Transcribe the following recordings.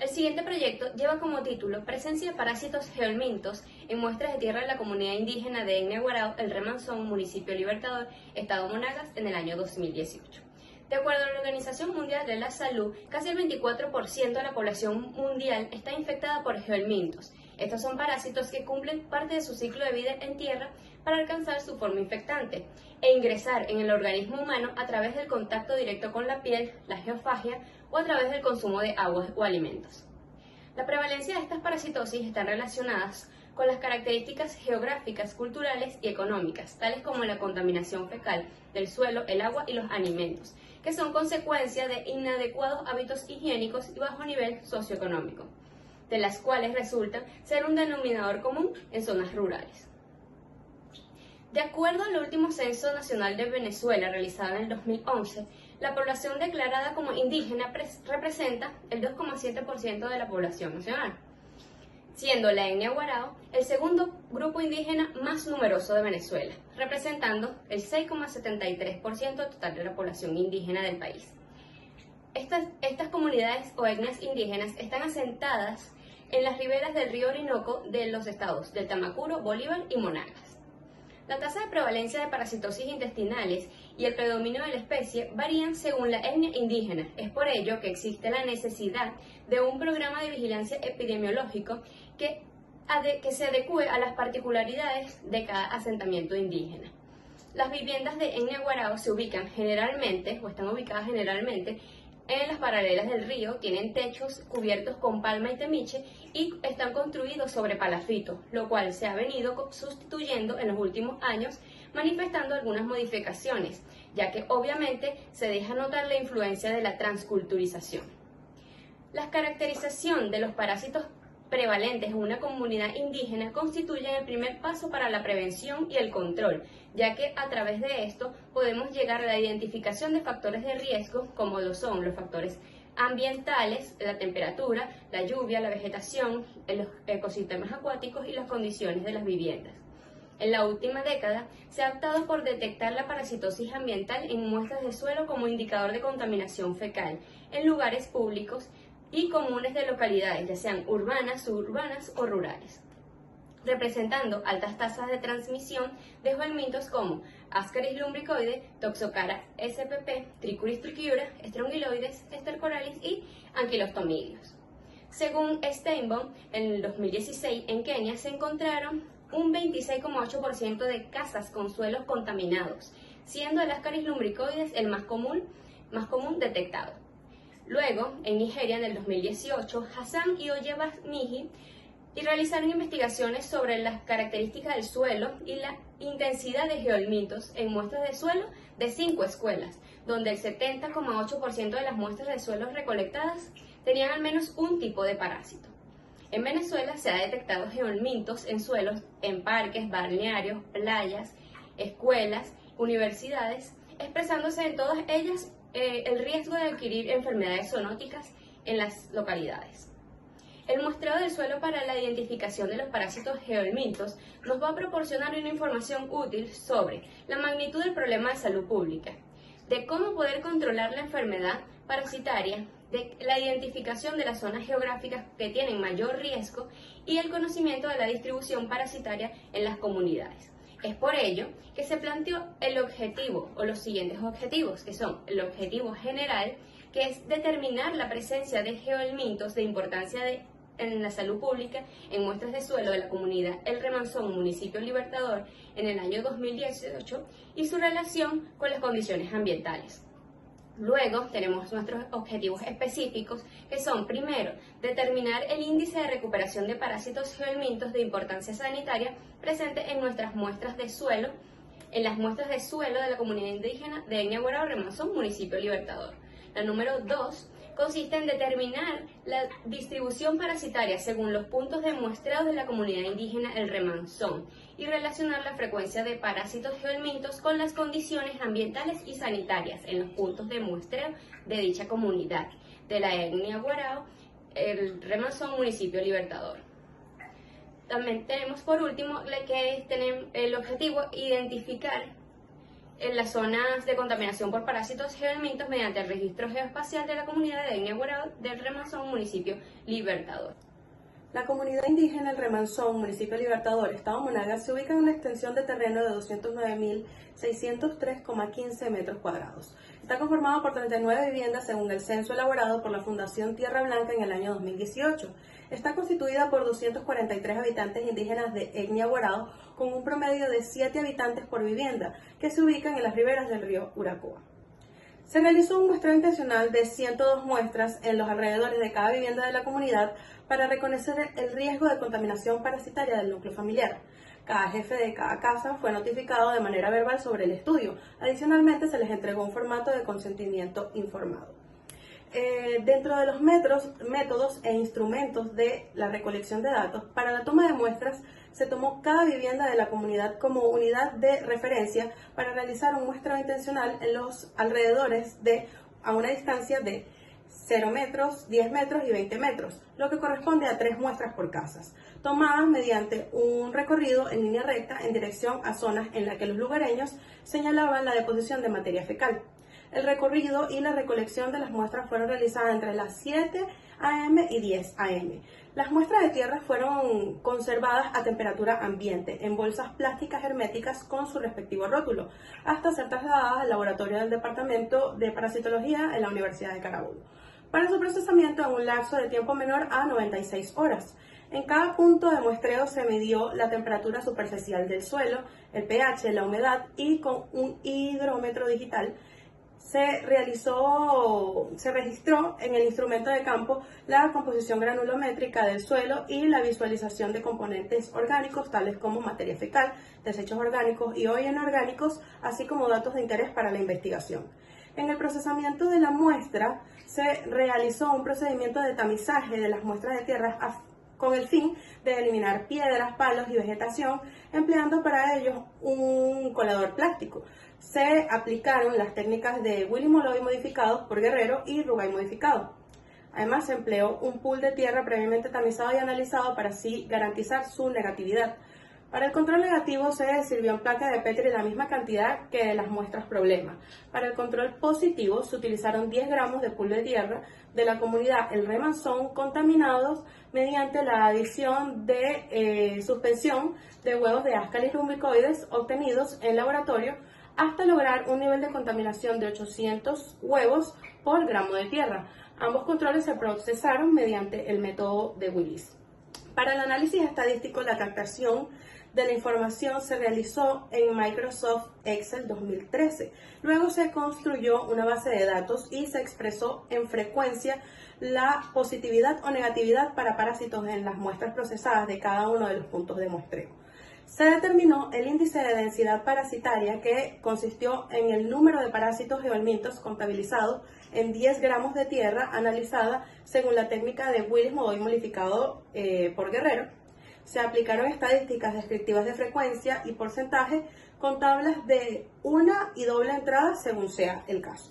El siguiente proyecto lleva como título Presencia de parásitos geolmintos en muestras de tierra de la comunidad indígena de Etnia Guarao, el Remanzón, municipio Libertador, estado Monagas, en el año 2018. De acuerdo a la Organización Mundial de la Salud, casi el 24% de la población mundial está infectada por geolmintos. Estos son parásitos que cumplen parte de su ciclo de vida en tierra para alcanzar su forma infectante e ingresar en el organismo humano a través del contacto directo con la piel, la geofagia o a través del consumo de aguas o alimentos. La prevalencia de estas parasitosis están relacionadas con las características geográficas, culturales y económicas, tales como la contaminación fecal del suelo, el agua y los alimentos, que son consecuencia de inadecuados hábitos higiénicos y bajo nivel socioeconómico, de las cuales resulta ser un denominador común en zonas rurales. De acuerdo al último Censo Nacional de Venezuela realizado en el 2011, la población declarada como indígena representa el 2,7% de la población nacional, siendo la etnia Guarao el segundo grupo indígena más numeroso de Venezuela, representando el 6,73% total de la población indígena del país. Estas comunidades o etnias indígenas están asentadas en las riberas del río Orinoco de los estados del Tamacuro, Bolívar y Monagas. La tasa de prevalencia de parasitosis intestinales y el predominio de la especie varían según la etnia indígena. Es por ello que existe la necesidad de un programa de vigilancia epidemiológico que se adecue a las particularidades de cada asentamiento indígena. Las viviendas de etnia Guarao se ubican generalmente, o están ubicadas generalmente, en las paralelas del río, tienen techos cubiertos con palma y temiche y están construidos sobre palafito, lo cual se ha venido sustituyendo en los últimos años, manifestando algunas modificaciones, ya que obviamente se deja notar la influencia de la transculturización. La caracterización de los parásitos prevalentes en una comunidad indígena constituyen el primer paso para la prevención y el control, ya que a través de esto podemos llegar a la identificación de factores de riesgo como lo son los factores ambientales, la temperatura, la lluvia, la vegetación, los ecosistemas acuáticos y las condiciones de las viviendas. En la última década se ha optado por detectar la parasitosis ambiental en muestras de suelo como indicador de contaminación fecal en lugares públicos y comunes de localidades, ya sean urbanas, suburbanas o rurales, representando altas tasas de transmisión de geolmintos como Ascaris lumbricoides, Toxocara spp, Trichuris trichiura, Strongyloides, Stercoralis y Ankylostomidios. Según Steinbaum, en el 2016 en Kenia se encontraron un 26,8% de casas con suelos contaminados, siendo el Ascaris lumbricoides el más común detectado. Luego, en Nigeria, en el 2018, Hassan y Oyebamiji realizaron investigaciones sobre las características del suelo y la intensidad de geolmintos en muestras de suelo de 5 escuelas, donde el 70,8% de las muestras de suelo recolectadas tenían al menos un tipo de parásito. En Venezuela se ha detectado geolmintos en suelos en parques, balnearios, playas, escuelas, universidades, expresándose en todas ellas el riesgo de adquirir enfermedades zoonóticas en las localidades. El muestreo del suelo para la identificación de los parásitos geolmintos nos va a proporcionar una información útil sobre la magnitud del problema de salud pública, de cómo poder controlar la enfermedad parasitaria, de la identificación de las zonas geográficas que tienen mayor riesgo y el conocimiento de la distribución parasitaria en las comunidades. Es por ello que se planteó el objetivo o los siguientes objetivos, que son el objetivo general, que es determinar la presencia de geolmintos de importancia en la salud pública en muestras de suelo de la comunidad El Remanzón, municipio Libertador, en el año 2018 y su relación con las condiciones ambientales. Luego tenemos nuestros objetivos específicos, que son, primero, determinar el índice de recuperación de parásitos geolmintos de importancia sanitaria presente en nuestras muestras de suelo, en las muestras de suelo de la comunidad indígena de Etnia Guarao Remanzón, municipio Libertador. La número 2 consiste en determinar la distribución parasitaria según los puntos de muestreo de la comunidad indígena El Remanzón y relacionar la frecuencia de parásitos geolmintos con las condiciones ambientales y sanitarias en los puntos de muestreo de dicha comunidad de la etnia Guarao, El Remanzón, municipio Libertador. También tenemos por último el objetivo identificar en las zonas de contaminación por parásitos geohelmintos mediante el registro geoespacial de la comunidad de Etnia Guarao del Remanzón, municipio Libertador. La comunidad indígena El Remanzón, municipio Libertador, estado Monagas, se ubica en una extensión de terreno de 209.603,15 metros cuadrados. Está conformado por 39 viviendas según el censo elaborado por la Fundación Tierra Blanca en el año 2018. Está constituida por 243 habitantes indígenas de etnia Guarao, con un promedio de 7 habitantes por vivienda, que se ubican en las riberas del río Uracoa. Se realizó un muestreo intencional de 102 muestras en los alrededores de cada vivienda de la comunidad para reconocer el riesgo de contaminación parasitaria del núcleo familiar. Cada jefe de cada casa fue notificado de manera verbal sobre el estudio. Adicionalmente, se les entregó un formato de consentimiento informado. Dentro de los métodos e instrumentos de la recolección de datos, para la toma de muestras se tomó cada vivienda de la comunidad como unidad de referencia para realizar un muestreo intencional en los alrededores a una distancia de 0 metros, 10 metros y 20 metros, lo que corresponde a 3 muestras por casas, tomadas mediante un recorrido en línea recta en dirección a zonas en las que los lugareños señalaban la deposición de materia fecal. El recorrido y la recolección de las muestras fueron realizadas entre las 7 a.m. y 10 a.m. Las muestras de tierra fueron conservadas a temperatura ambiente en bolsas plásticas herméticas con su respectivo rótulo, hasta ser trasladadas al laboratorio del Departamento de Parasitología en la Universidad de Carabobo, para su procesamiento en un lapso de tiempo menor a 96 horas. En cada punto de muestreo se midió la temperatura superficial del suelo, el pH, la humedad, y con un higrómetro digital se registró en el instrumento de campo la composición granulométrica del suelo y la visualización de componentes orgánicos tales como materia fecal, desechos orgánicos y o inorgánicos, así como datos de interés para la investigación. En el procesamiento de la muestra se realizó un procedimiento de tamizaje de las muestras de tierra con el fin de eliminar piedras, palos y vegetación, empleando para ello un colador plástico. Se aplicaron las técnicas de Willy Molloy modificados por Guerrero y Rugay modificado. Además, se empleó un pool de tierra previamente tamizado y analizado para así garantizar su negatividad. Para el control negativo se sirvió en placa de Petri la misma cantidad que de las muestras problema. Para el control positivo se utilizaron 10 gramos de pool de tierra de la comunidad El Remanzón contaminados mediante la adición de suspensión de huevos de Ascaris lumbricoides obtenidos en laboratorio hasta lograr un nivel de contaminación de 800 huevos por gramo de tierra. Ambos controles se procesaron mediante el método de Willis. Para el análisis estadístico, la captación de la información se realizó en Microsoft Excel 2013. Luego se construyó una base de datos y se expresó en frecuencia la positividad o negatividad para parásitos en las muestras procesadas de cada uno de los puntos de muestreo. Se determinó el índice de densidad parasitaria, que consistió en el número de parásitos geohelmintos contabilizados en 10 gramos de tierra analizada según la técnica de Willy Molloy modificado por Guerrero. Se aplicaron estadísticas descriptivas de frecuencia y porcentaje con tablas de una y doble entrada según sea el caso.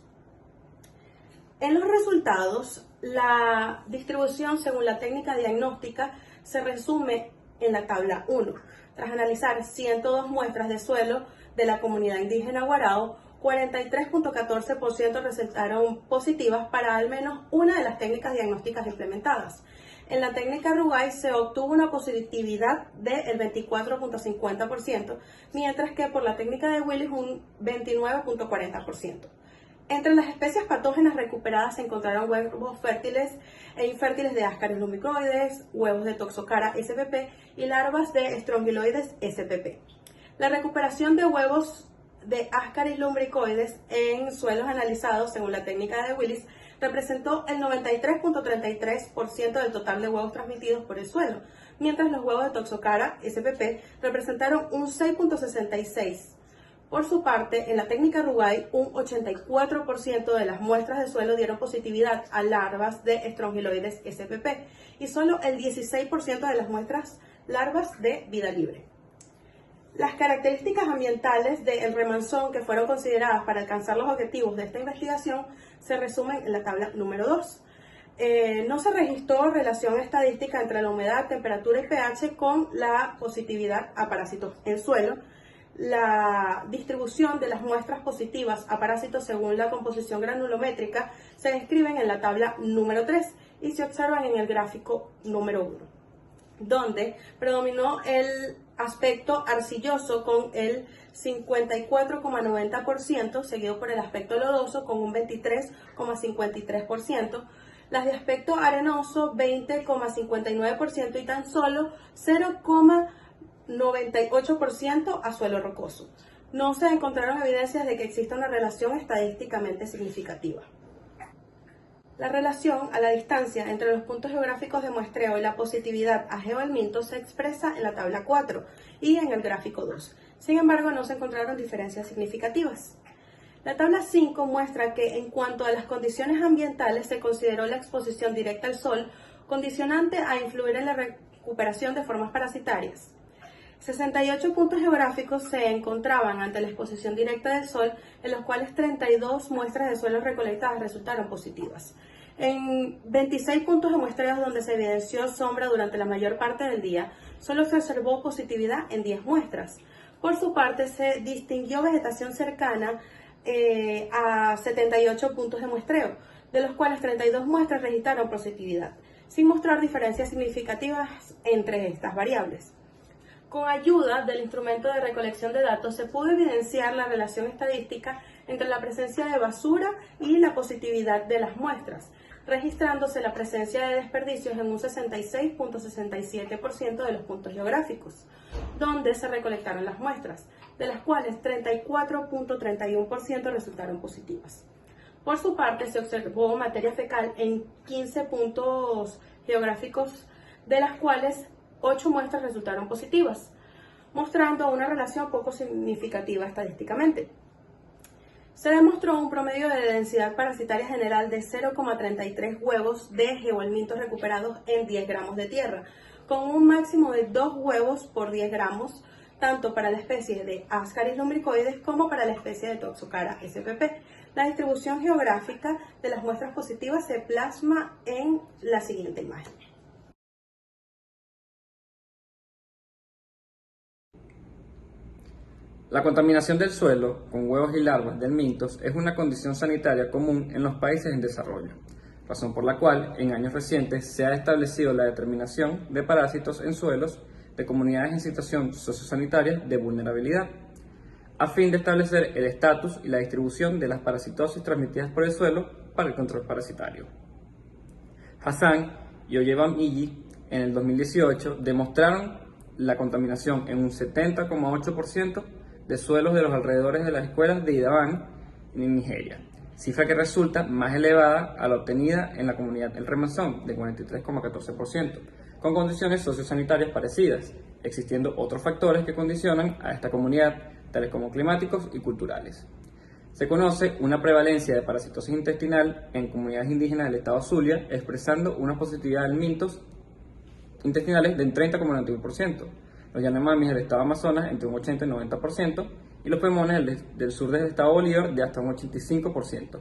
En los resultados, la distribución según la técnica diagnóstica se resume en la tabla 1. Tras analizar 102 muestras de suelo de la comunidad indígena Guarao, 43.14% resultaron positivas para al menos una de las técnicas diagnósticas implementadas. En la técnica Rugay se obtuvo una positividad del 24.50%, mientras que por la técnica de Willis un 29.40%. Entre las especies patógenas recuperadas se encontraron huevos fértiles e infértiles de Ascaris lumbricoides, huevos de Toxocara spp y larvas de Strongyloides spp. La recuperación de huevos de Ascaris lumbricoides en suelos analizados según la técnica de Willis representó el 93.33% del total de huevos transmitidos por el suelo, mientras los huevos de Toxocara spp representaron un 6.66%. Por su parte, en la técnica Rugay, un 84% de las muestras de suelo dieron positividad a larvas de Strongyloides spp y solo el 16% de las muestras larvas de vida libre. Las características ambientales del remanzón que fueron consideradas para alcanzar los objetivos de esta investigación se resumen en la tabla número 2. No se registró relación estadística entre la humedad, temperatura y pH con la positividad a parásitos en suelo. la distribución de las muestras positivas a parásitos según la composición granulométrica se describen en la tabla número 3 y se observan en el gráfico número 1, donde predominó el aspecto arcilloso con el 54,90%, seguido por el aspecto lodoso con un 23,53%, las de aspecto arenoso 20,59% y tan solo 0,98% a suelo rocoso. No se encontraron evidencias de que exista una relación estadísticamente significativa. La relación a la distancia entre los puntos geográficos de muestreo y la positividad a geohelmintos se expresa en la tabla 4 y en el gráfico 2. Sin embargo, no se encontraron diferencias significativas. La tabla 5 muestra que en cuanto a las condiciones ambientales se consideró la exposición directa al sol condicionante a influir en la recuperación de formas parasitarias. 68 puntos geográficos se encontraban ante la exposición directa del sol, en los cuales 32 muestras de suelos recolectadas resultaron positivas. En 26 puntos de muestreos donde se evidenció sombra durante la mayor parte del día, solo se observó positividad en 10 muestras. Por su parte, se distinguió vegetación cercana a 78 puntos de muestreo, de los cuales 32 muestras registraron positividad, sin mostrar diferencias significativas entre estas variables. Con ayuda del instrumento de recolección de datos se pudo evidenciar la relación estadística entre la presencia de basura y la positividad de las muestras, registrándose la presencia de desperdicios en un 66,67% de los puntos geográficos, donde se recolectaron las muestras, de las cuales 34,31% resultaron positivas. Por su parte, se observó materia fecal en 15 puntos geográficos, de las cuales 8 muestras resultaron positivas, mostrando una relación poco significativa estadísticamente. Se demostró un promedio de densidad parasitaria general de 0,33 huevos de geohelmintos recuperados en 10 gramos de tierra, con un máximo de 2 huevos por 10 gramos, tanto para la especie de Ascaris lumbricoides como para la especie de Toxocara spp. La distribución geográfica de las muestras positivas se plasma en la siguiente imagen. La contaminación del suelo con huevos y larvas de helmintos es una condición sanitaria común en los países en desarrollo, razón por la cual en años recientes se ha establecido la determinación de parásitos en suelos de comunidades en situación sociosanitaria de vulnerabilidad, a fin de establecer el estatus y la distribución de las parasitosis transmitidas por el suelo para el control parasitario. Hassan y Oyebamiji en el 2018 demostraron la contaminación en un 70,8% de suelos de los alrededores de las escuelas de Idaban en Nigeria, cifra que resulta más elevada a la obtenida en la comunidad del Remazón de 43,14%, con condiciones sociosanitarias parecidas, existiendo otros factores que condicionan a esta comunidad, tales como climáticos y culturales. Se conoce una prevalencia de parasitosis intestinal en comunidades indígenas del estado Zulia, expresando una positividad de helmintos intestinales del 30,91%, los Yanomamis del estado Amazonas entre un 80 y 90%, y los Pemones del sur del estado Bolívar de hasta un 85%.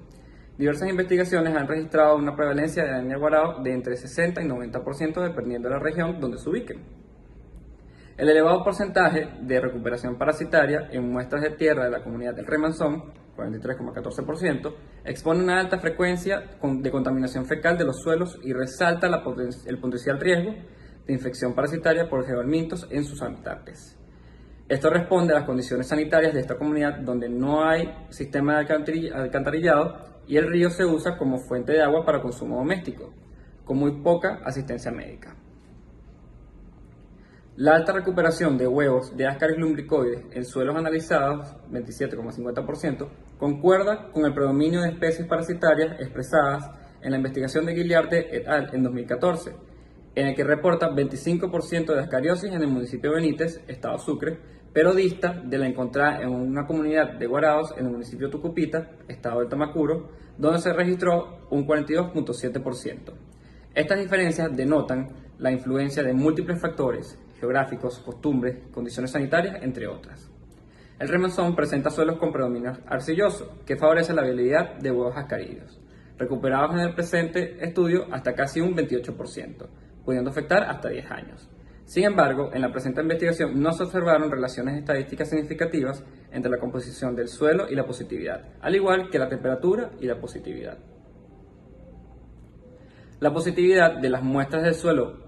Diversas investigaciones han registrado una prevalencia de anemia guarao de entre 60 y 90% dependiendo de la región donde se ubiquen. El elevado porcentaje de recuperación parasitaria en muestras de tierra de la comunidad del Remanzón, 43,14%, expone una alta frecuencia de contaminación fecal de los suelos y resalta el potencial riesgo de infección parasitaria por geohelmintos en sus habitantes. Esto responde a las condiciones sanitarias de esta comunidad donde no hay sistema de alcantarillado y el río se usa como fuente de agua para consumo doméstico, con muy poca asistencia médica. La alta recuperación de huevos de Ascaris lumbricoides en suelos analizados, 27,50%, concuerda con el predominio de especies parasitarias expresadas en la investigación de Guiliarte et al. En 2014, en el que reporta 25% de ascariosis en el municipio de Benítez, estado Sucre, pero dista de la encontrada en una comunidad de guaraos en el municipio de Tucupita, estado de Tamacuro, donde se registró un 42,7%. Estas diferencias denotan la influencia de múltiples factores geográficos, costumbres, condiciones sanitarias, entre otras. El Remanzón presenta suelos con predominio arcilloso, que favorece la viabilidad de huevos ascarídeos, recuperados en el presente estudio hasta casi un 28%, pudiendo afectar hasta 10 años. Sin embargo, en la presente investigación no se observaron relaciones estadísticas significativas entre la composición del suelo y la positividad, al igual que la temperatura y la positividad. La positividad de las muestras del suelo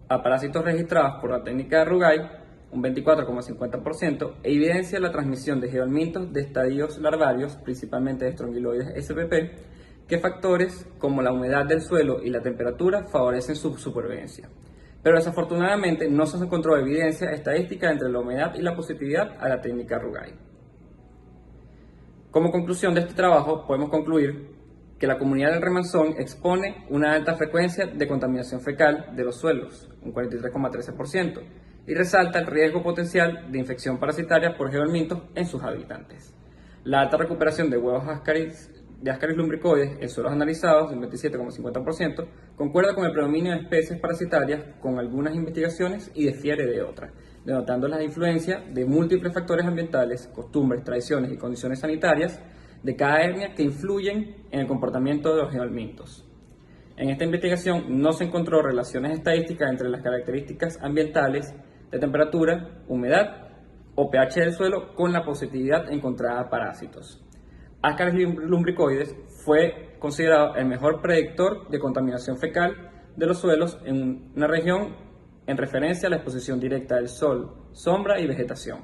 a parásitos registrados por la técnica de Rugai, un 24,50%, evidencia la transmisión de geohelmintos de estadios larvarios, principalmente de Strongyloides spp, que factores como la humedad del suelo y la temperatura favorecen su supervivencia. Pero desafortunadamente no se encontró evidencia estadística entre la humedad y la positividad a la técnica Rugai. Como conclusión de este trabajo, podemos concluir que la comunidad del remanzón expone una alta frecuencia de contaminación fecal de los suelos, un 43,13%, y resalta el riesgo potencial de infección parasitaria por geohelmintos en sus habitantes. La alta recuperación de huevos de Ascaris lumbricoides en suelos analizados, un 27,50%, concuerda con el predominio de especies parasitarias con algunas investigaciones y difiere de otras, denotando la influencia de múltiples factores ambientales, costumbres, tradiciones y condiciones sanitarias de cada etnia que influyen en el comportamiento de los geohelmintos. En esta investigación no se encontró relaciones estadísticas entre las características ambientales de temperatura, humedad o pH del suelo con la positividad encontrada a parásitos. Ascaris lumbricoides fue considerado el mejor predictor de contaminación fecal de los suelos en una región en referencia a la exposición directa del sol, sombra y vegetación.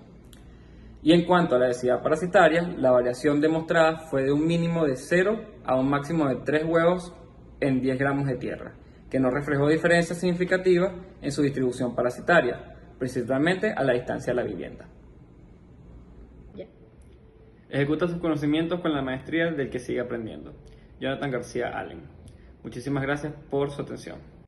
Y en cuanto a la densidad parasitaria, la variación demostrada fue de un mínimo de 0 a un máximo de 3 huevos en 10 gramos de tierra, que no reflejó diferencias significativas en su distribución parasitaria, principalmente a la distancia de la vivienda. Ejecuta sus conocimientos con la maestría del que sigue aprendiendo. Jonathan García Allen. Muchísimas gracias por su atención.